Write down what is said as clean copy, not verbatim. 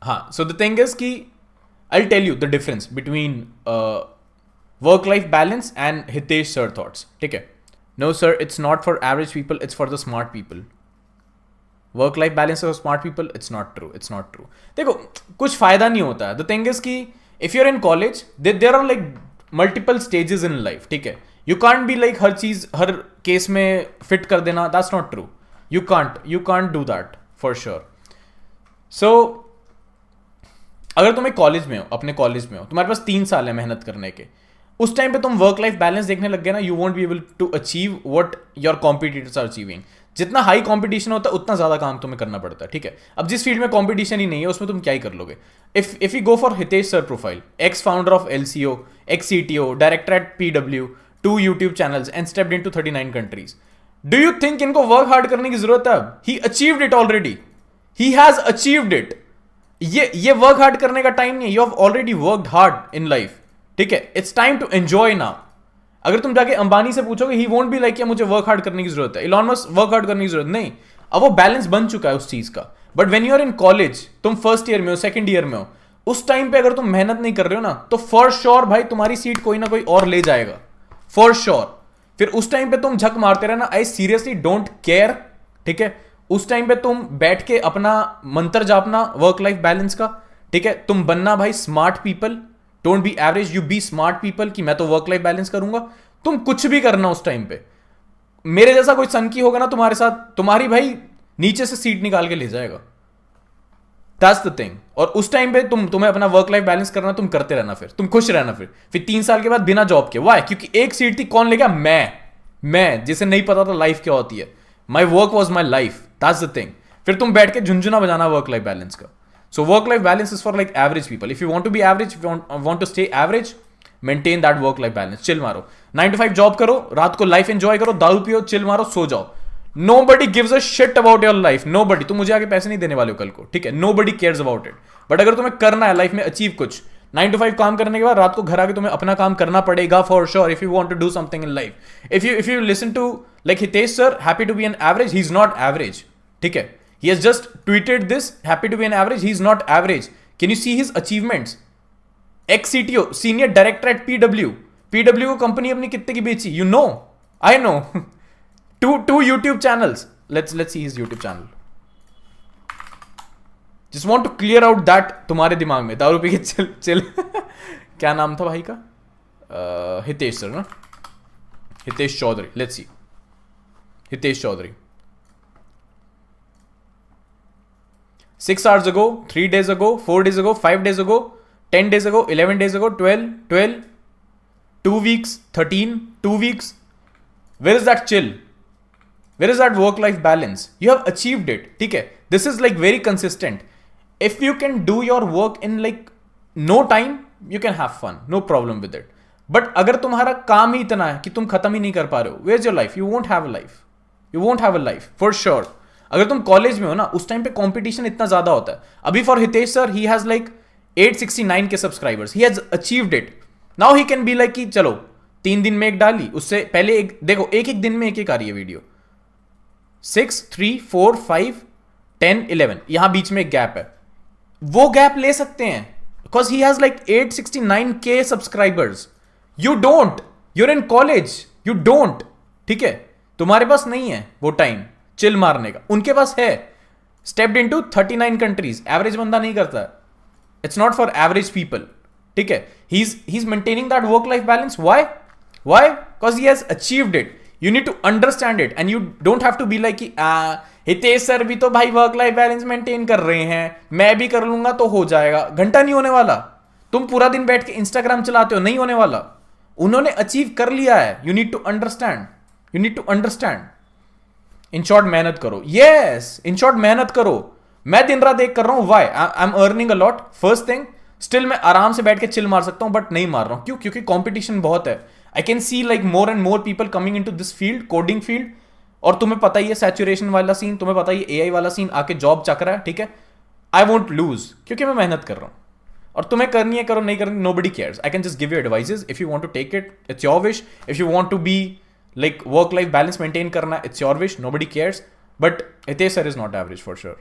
हाँ, so the thing is कि I'll tell you the difference between work-life balance and Hitesh sir thoughts. ठीक है? No sir, it's not for average people, it's for the smart people. Work-life balance for smart people, it's not true. It's not true. देखो कुछ फायदा नहीं होता है. The thing is कि if you're in college, there are like multiple stages in life. ठीक है? You can't be like हर चीज हर केस में फिट कर देना. That's not true. You can't do that for sure. So अगर तुम एक कॉलेज में हो, अपने कॉलेज में हो, तुम्हारे पास 3 साल है मेहनत करने के, उस टाइम पे तुम वर्क लाइफ बैलेंस देखने लग गए ना, you won't be able to achieve what your competitors are achieving. जितना हाई कॉम्पिटिशन होता है उतना ज्यादा काम तुम्हें करना पड़ता है. ठीक है? अब जिस फील्ड में कॉम्पिटिशन ही नहीं है उसमें तुम क्या ही कर लोगे. If you go for Hitesh sir profile, ex founder of LCO, ex CTO, director at PW, 2 YouTube channels and stepped into 39 countries. Do you think इनको वर्क हार्ड करने की जरूरत है? अब he achieved it already. He has achieved it. ये work hard करने का time नहीं है. You have already worked hard in life. ठीक है? It's time to enjoy now. अगर तुम जाके अंबानी से पूछोगे, ही वोंट बी लाइक मुझे वर्क हार्ड करने की जरूरत है, इलॉन मस्क वर्क हार्ड करने की जरूरत नहीं. अब वो बैलेंस बन चुका है उस चीज का. But when you are in college, तुम फर्स्ट ईयर में हो, सेकंड ईयर में हो, उस टाइम पे अगर तुम मेहनत नहीं कर रहे हो ना, तो फॉर श्योर भाई तुम्हारी सीट कोई ना कोई और ले जाएगा. For sure. फिर उस टाइम पे तुम झक मारते रहना. I seriously don't care. ठीक है? उस टाइम पे तुम बैठ के अपना मंत्र जापना वर्क लाइफ बैलेंस का. ठीक है? तुम बनना भाई smart people. Don't be average, you be smart people कि मैं तो वर्क लाइफ बैलेंस करूंगा. तुम कुछ भी करना उस टाइम पे. मेरे जैसा कोई सनकी होगा ना तुम्हारे साथ, तुम्हारी भाई नीचे से सीट निकाल के ले जाएगा. That's the thing. और उस टाइम पे तुम्हें अपना वर्क लाइफ बैलेंस करना, तुम करते रहना, फिर तुम खुश रहना. फिर 3 साल के बाद बिना जॉब के. वाई? क्योंकि एक सीट थी, कौन ले गया? मैं जिसे नहीं पता था लाइफ क्या होती है. My work was my life. That's the thing. फिर तुम बैठ के झुंझुना बजाना वर्क लाइफ बैलेंस का. So work life balance is for like average people. If you want to be average, if you want to stay average, maintain that work life balance. Chill मारो, 9 to 5 job करो, रात को life enjoy करो, दारू पियो, chill मारो, सो जाओ. Nobody gives a shit about your life. Nobody. तुम मुझे आगे पैसे नहीं देने वाले हो कल को. ठीक है? Nobody cares about it. But अगर तुम्हें करना है लाइफ में अचीव कुछ, 9 to 5 काम करने के बाद रात को घर आके तुम्हें अपना काम करना पड़ेगा for sure. If you want to do something in life, if you listen to like Hitesh sir, happy to be an average, he is not average. ठीक है? He has just tweeted this, happy to be an average, he is not average. Can you see his achievements? Ex CTO, senior director at PW को company अपनी कितने की बेची? You know, I know. two YouTube channels. Let's see his YouTube channel. Just want to clear out that तुम्हारे दिमाग में दारू P के चिल क्या नाम था भाई का? हितेश सर ना? Hitesh Chaudhary. Let's see. Hitesh Chaudhary. 6 hours ago, 3 days ago, 4 days ago, 5 days ago, 10 days ago, 11 days ago, 12, 2 weeks, 13, 2 weeks. Where is that chill? Where is that work-life balance? You have achieved it. ठीक है? This is like very consistent. If you can do your work in like no time, you can have fun. No problem with it. But अगर तुम्हारा काम ही इतना है कि तुम खत्म ही नहीं कर पा रहे हो, where's your life? You won't have a life. You won't have a life for sure. अगर तुम कॉलेज में हो ना, उस टाइम पे कंपटीशन इतना ज्यादा होता है. अभी for Hitesh sir, he has like 869 के subscribers. He has achieved it. Now he can be like कि चलो 3 दिन में एक डाली, उससे पहले एक देखो, एक दिन में एक आ रही है वीडियो. 6, 3, 4, 5, 10, 11. यहां बीच में एक गैप है. वो गैप ले सकते हैं because he has like 869K subscribers. You don't. You're in college. You don't. ठीक है? तुम्हारे पास नहीं है वो टाइम चिल मारने का. उनके पास है. Stepped into 39 countries. एवरेज बंदा नहीं करता. It's not for average people. ठीक है? He is maintaining that work life balance. Why? Because he has achieved it. You need to understand it and you don't have to be like कि Hitesh sir भी तो भाई work life balance maintain कर रहे हैं, मैं भी कर लूंगा तो हो जाएगा. घंटा नहीं होने वाला. तुम पूरा दिन बैठ के इंस्टाग्राम चलाते हो, नहीं होने वाला. उन्होंने अचीव कर लिया है. You need to understand. You need to understand. In short मेहनत करो. यस, इन शॉर्ट मेहनत करो. मैं दिन रात एक कर रहा हूं. Why? I am earning a lot. First thing, still मैं आराम से बैठ के चिल मार सकता हूं, बट नहीं मार रहा हूं. क्यों? क्योंकि कॉम्पिटिशन बहुत है. I can see like more and more people coming into this field, coding field. और तुम्हें पता ही है सैचुरेशन वाला सीन, तुम्हें पता ही AI वाला सीन आके जॉब चक रहा है. ठीक है? आई वोंट लूज क्योंकि मैं मेहनत कर रहा हूं. और तुम्हें करनी है करो, नहीं करनी, nobody cares. I can just give you advices. If you want to take it, it's your wish. If you want to be like work life balance maintain करना, it's your wish. Nobody cares. But Hitesh sir is not average for sure.